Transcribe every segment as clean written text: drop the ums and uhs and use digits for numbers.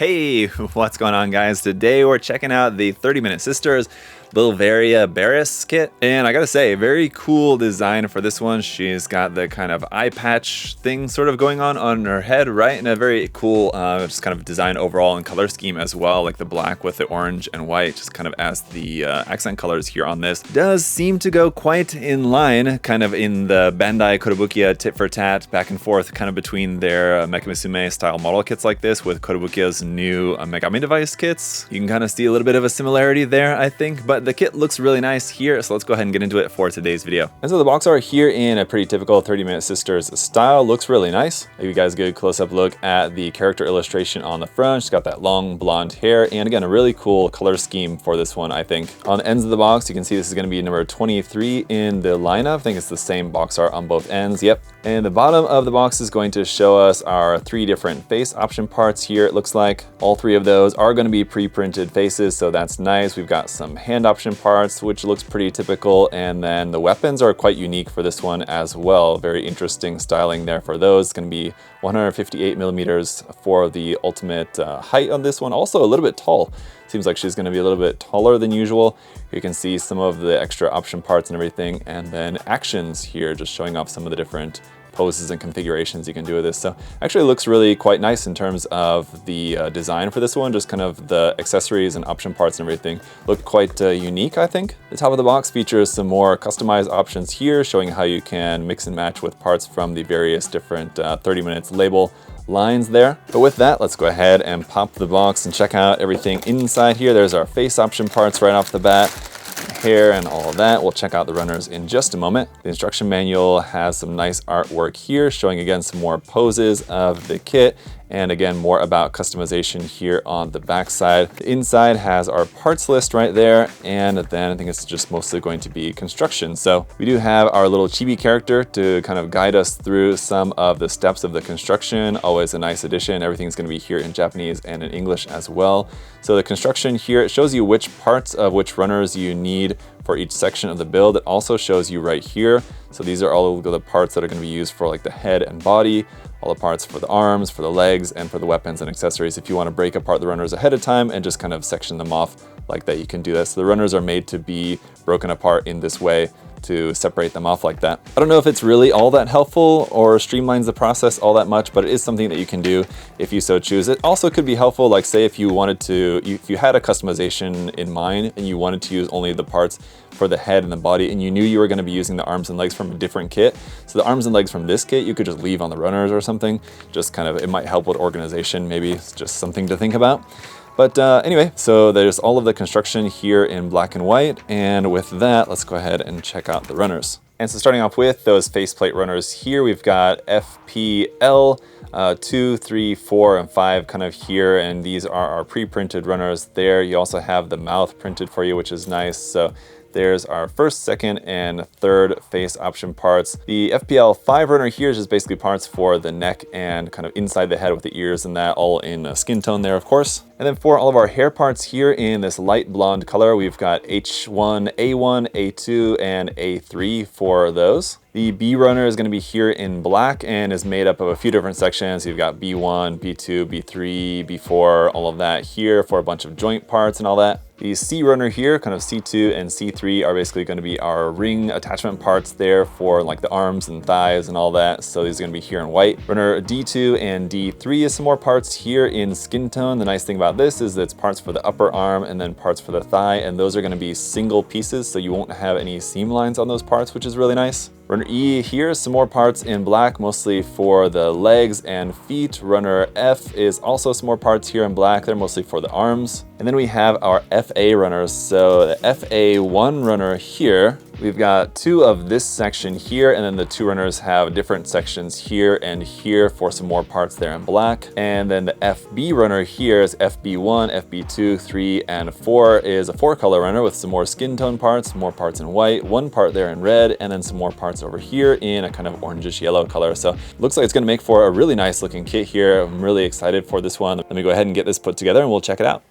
Hey, what's going on, guys? Today we're checking out the 30-Minute Sisters Belveria Berys kit, and I gotta say, very cool design for this one. She's got the kind of eye patch thing sort of going on her head, right? And a very cool just kind of design overall and color scheme as well, like the black with the orange and white, just kind of as the accent colors here on this. Does seem to go quite in line, kind of in the Bandai Kotobukiya tit for tat, back and forth, kind of between their Mecha Musume style model kits like this with Kotobukiya's new Megami device kits. You can kind of see a little bit of a similarity there, I think, but the kit looks really nice here, so let's go ahead and get into it for today's video. And so the box art here in a pretty typical 30-Minute Sisters style looks really nice. If you guys get a close-up look at the character illustration on the front, she's got that long blonde hair, and again, a really cool color scheme for this one, I think. On the ends of the box, you can see this is going to be number 23 in the lineup. I think it's the same box art on both ends, yep. And the bottom of the box is going to show us our 3 different face option parts here. It looks like all 3 of those are going to be pre-printed faces, so that's nice. We've got some hand option parts, which looks pretty typical, and then the weapons are quite unique for this one as well. Very interesting styling there for those. It's going to be 158 millimeters for the ultimate height on this one. Also a little bit tall. Seems like she's going to be a little bit taller than usual. You can see some of the extra option parts and everything, and then actions here, just showing off some of the different poses and configurations you can do with this. So actually looks really quite nice in terms of the design for this one. Just kind of the accessories and option parts and everything look quite unique, I think. The top of the box features some more customized options here, showing how you can mix and match with parts from the various different 30 Minutes label lines there. But with that, let's go ahead and pop the box and check out everything inside here. There's our face option parts right off the bat, hair and all of that. We'll check out the runners in just a moment. The instruction manual has some nice artwork here, showing again some more poses of the kit, and again more about customization here on the back side. The inside has our parts list right there, and then I think it's just mostly going to be construction. So we do have our little chibi character to kind of guide us through some of the steps of the construction. Always a nice addition. Everything's going to be here in Japanese and in English as well. So the construction here, it shows you which parts of which runners you need for each section of the build. It also shows you right here. So these are all of the parts that are going to be used for like the head and body, all the parts for the arms, for the legs, and for the weapons and accessories. If you want to break apart the runners ahead of time and just kind of section them off like that, you can do that. So the runners are made to be broken apart in this way to separate them off like that. I don't know if it's really all that helpful or streamlines the process all that much, but it is something that you can do if you so choose. It also could be helpful, like say if you wanted to, if you had a customization in mind and you wanted to use only the parts for the head and the body, and you knew you were going to be using the arms and legs from a different kit. So the arms and legs from this kit, you could just leave on the runners or something. Just kind of, it might help with organization. Maybe it's just something to think about. But anyway, so there's all of the construction here in black and white. And with that, let's go ahead and check out the runners. And so starting off with those faceplate runners here, we've got FPL 2, 3, 4, and 5 kind of here. And these are our pre-printed runners there. You also have the mouth printed for you, which is nice. So there's our first, second, and third face option parts. The FPL 5 runner here is just basically parts for the neck and kind of inside the head with the ears and that, all in skin tone there, of course. And then for all of our hair parts here in this light blonde color, we've got H1, A1, A2, and A3 for those. The B runner is going to be here in black and is made up of a few different sections. You've got B1, B2, B3, B4, all of that here for a bunch of joint parts and all that. The C runner here, kind of C2 and C3, are basically going to be our ring attachment parts there for like the arms and thighs and all that. So these are going to be here in white. Runner D2 and D3 is some more parts here in skin tone. The nice thing about this is that it's parts for the upper arm and then parts for the thigh, and those are going to be single pieces, so you won't have any seam lines on those parts, which is really nice. Runner E here, some more parts in black, mostly for the legs and feet. Runner F is also some more parts here in black. They're mostly for the arms. And then we have our FA runners. So the FA1 runner here, we've got 2 of this section here, and then the 2 runners have different sections here and here for some more parts there in black. And then the FB runner here is FB1, FB2, 3, and 4 is a 4-color runner with some more skin tone parts, more parts in white, 1 part there in red, and then some more parts over here in a kind of orangish yellow color. So looks like it's going to make for a really nice looking kit here. I'm really excited for this one. Let me go ahead and get this put together and we'll check it out.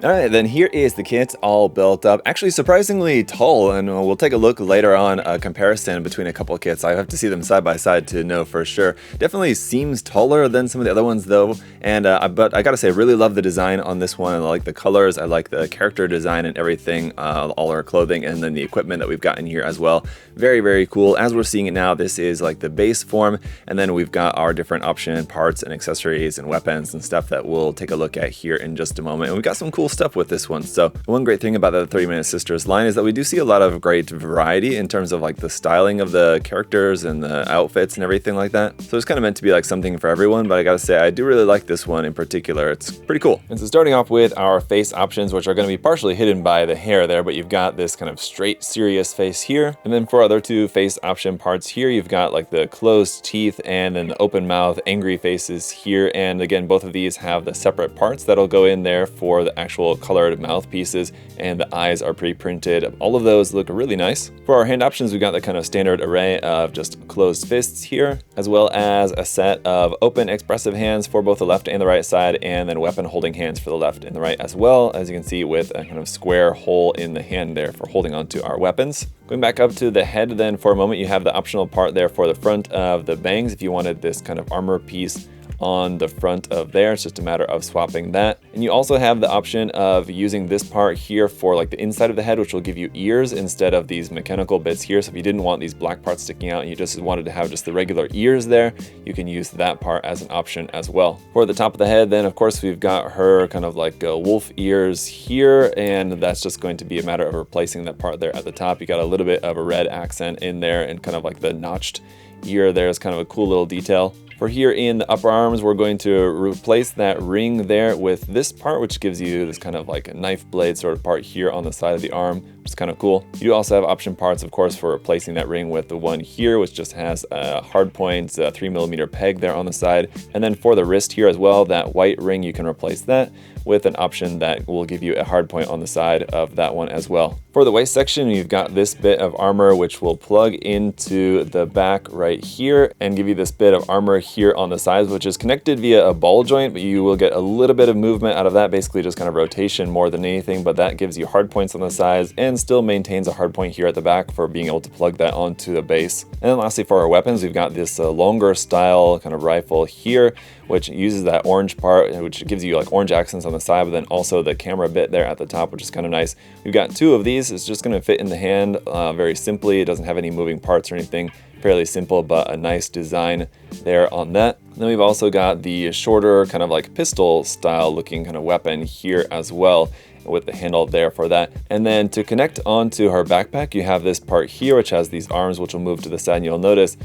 All right, then here is the kit all built up. Actually, surprisingly tall, and we'll take a look later on a comparison between a couple of kits. I have to see them side by side to know for sure. Definitely seems taller than some of the other ones though, and but I gotta say, I really love the design on this one. I like the colors, I like the character design and everything, all our clothing, and then the equipment that we've got in here as well. Very, very cool. As we're seeing it now, this is like the base form, and then we've got our different option parts and accessories and weapons and stuff that we'll take a look at here in just a moment. And we've got some cool stuff with this one. So one great thing about the 30 Minute Sisters line is that we do see a lot of great variety in terms of like the styling of the characters and the outfits and everything like that. So it's kind of meant to be like something for everyone, but I gotta say, I do really like this one in particular. It's pretty cool. And so starting off with our face options, which are going to be partially hidden by the hair there, but you've got this kind of straight, serious face here. And then for other two face option parts here, you've got like the closed teeth and then the open mouth, angry faces here. And again, both of these have the separate parts that'll go in there for the actual colored mouthpieces, and the eyes are pre-printed. All of those look really nice. For our hand options, we've got the kind of standard array of just closed fists here, as well as a set of open expressive hands for both the left and the right side, and then weapon holding hands for the left and the right as well, as you can see with a kind of square hole in the hand there for holding onto our weapons. Going back up to the head then for a moment, you have the optional part there for the front of the bangs if you wanted this kind of armor piece on the front of there. It's just a matter of swapping that. And you also have the option of using this part here for like the inside of the head, which will give you ears instead of these mechanical bits here. So if you didn't want these black parts sticking out and you just wanted to have just the regular ears there, you can use that part as an option as well. For the top of the head then, of course, we've got her kind of like wolf ears here, and that's just going to be a matter of replacing that part there at the top. You got a little bit of a red accent in there, and kind of like the notched ear there is kind of a cool little detail. For here in the upper arms, we're going to replace that ring there with this part, which gives you this kind of like a knife blade sort of part here on the side of the arm, which is kind of cool. You do also have option parts, of course, for replacing that ring with the one here, which just has a hard point 3mm peg there on the side. And then for the wrist here as well, that white ring, you can replace that with an option that will give you a hard point on the side of that one as well. For the waist section, you've got this bit of armor which will plug into the back right here and give you this bit of armor here on the sides, which is connected via a ball joint, but you will get a little bit of movement out of that, basically just kind of rotation more than anything, but that gives you hard points on the sides and still maintains a hard point here at the back for being able to plug that onto the base. And then lastly, for our weapons, we've got this longer style kind of rifle here, which uses that orange part, which gives you like orange accents on the side, but then also the camera bit there at the top, which is kind of nice. We've got two of these. It's just going to fit in the hand very simply. It doesn't have any moving parts or anything. Fairly simple, but a nice design there on that. And then we've also got the shorter kind of like pistol style looking kind of weapon here as well, with the handle there for that. And then to connect onto her backpack, you have this part here, which has these arms, which will move to the side. And you'll notice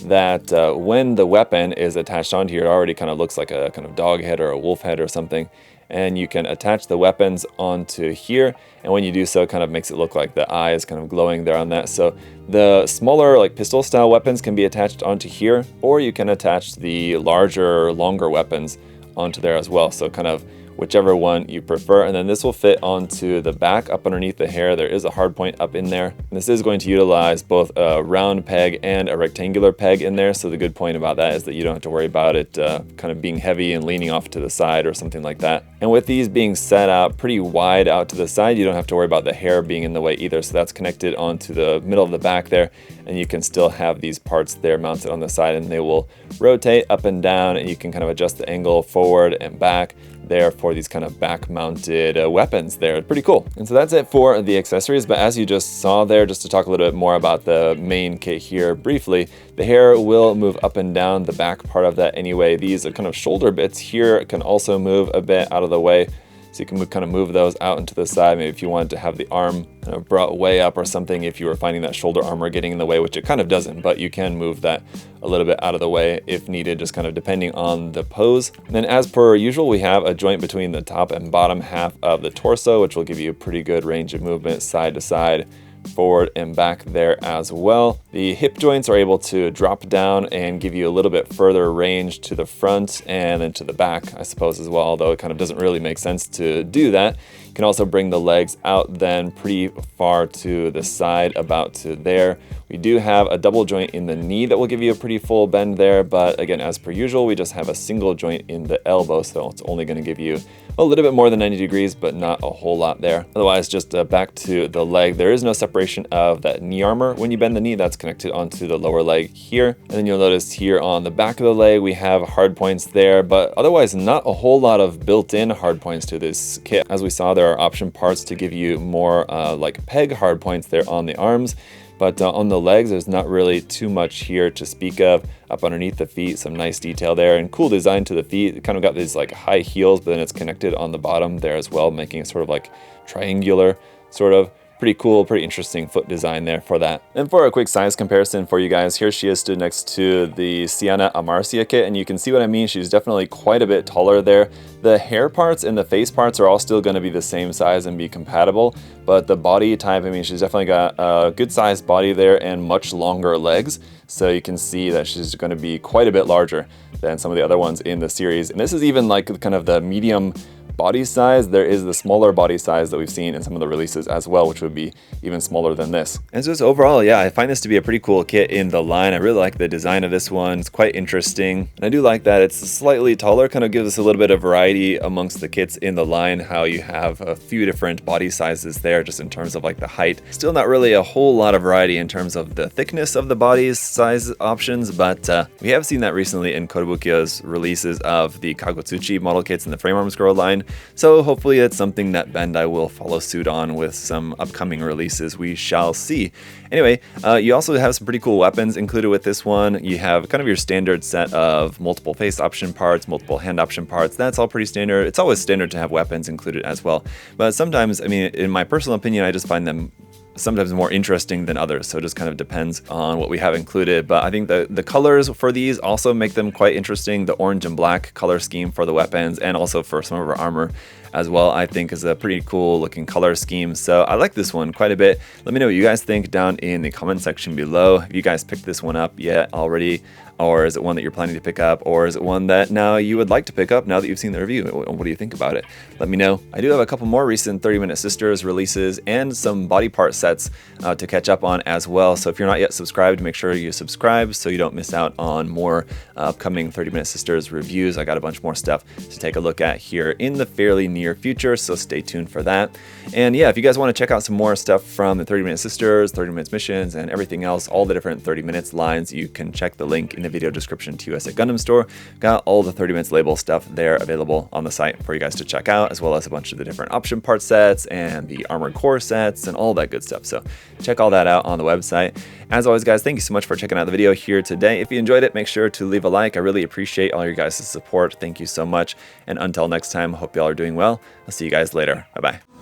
that when the weapon is attached onto here, it already kind of looks like a kind of dog head or a wolf head or something. And you can attach the weapons onto here. And when you do so, it kind of makes it look like the eye is kind of glowing there on that. So the smaller like pistol style weapons can be attached onto here, or you can attach the larger, longer weapons onto there as well. So kind of whichever one you prefer. And then this will fit onto the back up underneath the hair. There is a hard point up in there. And this is going to utilize both a round peg and a rectangular peg in there. So the good point about that is that you don't have to worry about it kind of being heavy and leaning off to the side or something like that. And with these being set out pretty wide out to the side, you don't have to worry about the hair being in the way either. So that's connected onto the middle of the back there, and you can still have these parts there mounted on the side, and they will rotate up and down, and you can kind of adjust the angle forward and back there for these kind of back mounted weapons there. Pretty cool. And so that's it for the accessories. But as you just saw there, just to talk a little bit more about the main kit here briefly, the hair will move up and down the back part of that anyway. These kind of shoulder bits here can also move a bit out of the way. So you can kind of move those out into the side. Maybe if you wanted to have the arm kind of brought way up or something, if you were finding that shoulder armor getting in the way, which it kind of doesn't, but you can move that a little bit out of the way if needed, just kind of depending on the pose. And then as per usual, we have a joint between the top and bottom half of the torso, which will give you a pretty good range of movement side to side forward and back there as well. The hip joints are able to drop down and give you a little bit further range to the front and then to the back, I suppose, as well, although it kind of doesn't really make sense to do that. You can also bring the legs out then pretty far to the side, about to there. We do have a double joint in the knee that will give you a pretty full bend there, but again, as per usual, we just have a single joint in the elbow, so it's only going to give you a little bit more than 90 degrees, but not a whole lot there. Otherwise, just back to the leg. There is no separation of that knee armor. When you bend the knee, that's connected onto the lower leg here. And then you'll notice here on the back of the leg, we have hard points there, but otherwise not a whole lot of built-in hard points to this kit. As we saw, there are option parts to give you more like peg hard points there on the arms. But on the legs, there's not really too much here to speak of. Up underneath the feet, some nice detail there and cool design to the feet. It kind of got these like high heels, but then it's connected on the bottom there as well, making it sort of like triangular, sort of. Pretty cool, pretty interesting foot design there for that. And for a quick size comparison for you guys, here she is stood next to the Sienna Amarcia kit, and you can see what I mean. She's definitely quite a bit taller there. The hair parts and the face parts are all still going to be the same size and be compatible, but the body type, I mean, she's definitely got a good sized body there and much longer legs. So you can see that she's going to be quite a bit larger than some of the other ones in the series. And this is even like kind of the medium body size. There is the smaller body size that we've seen in some of the releases as well, which would be even smaller than this. And so just overall, yeah, I find this to be a pretty cool kit in the line. I really like the design of this one. It's quite interesting. And I do like that it's slightly taller, kind of gives us a little bit of variety amongst the kits in the line, how you have a few different body sizes there just in terms of like the height. Still not really a whole lot of variety in terms of the thickness of the body size options, but we have seen that recently in Kotobukiyo's releases of the Kagotsuchi model kits in the frame arms girl line. So hopefully that's something that Bandai will follow suit on with some upcoming releases. We shall see. Anyway, you also have some pretty cool weapons included with this one. You have kind of your standard set of multiple face option parts, multiple hand option parts. That's all pretty standard. It's always standard to have weapons included as well. But sometimes, I mean, in my personal opinion, I just find them sometimes more interesting than others, so it just kind of depends on what we have included. But I think the colors for these also make them quite interesting. The orange and black color scheme for the weapons and also for some of our armor as well, I think is a pretty cool looking color scheme. So I like this one quite a bit. Let me know what you guys think down in the comment section below. Have you guys picked this one up yet already? Or is it one that you're planning to pick up? Or is it one that now you would like to pick up now that you've seen the review? What do you think about it? Let me know. I do have a couple more recent 30 Minute Sisters releases and some body part sets to catch up on as well. So if you're not yet subscribed, make sure you subscribe so you don't miss out on more upcoming 30 Minute Sisters reviews. I got a bunch more stuff to take a look at here in the fairly near future, so stay tuned for that. And yeah, if you guys want to check out some more stuff from the 30 Minute Sisters, 30 Minutes Missions, and everything else, all the different 30 Minutes lines, you can check the link in the video description to us at Gundam Store. Got all the 30 Minutes label stuff there available on the site for you guys to check out, as well as a bunch of the different option part sets and the armored core sets and all that good stuff. So check all that out on the website. As always, guys, thank you so much for checking out the video here today. If you enjoyed it, make sure to leave a like. I really appreciate all your guys' support. Thank you so much. And until next time, hope y'all are doing well. I'll see you guys later. Bye-bye.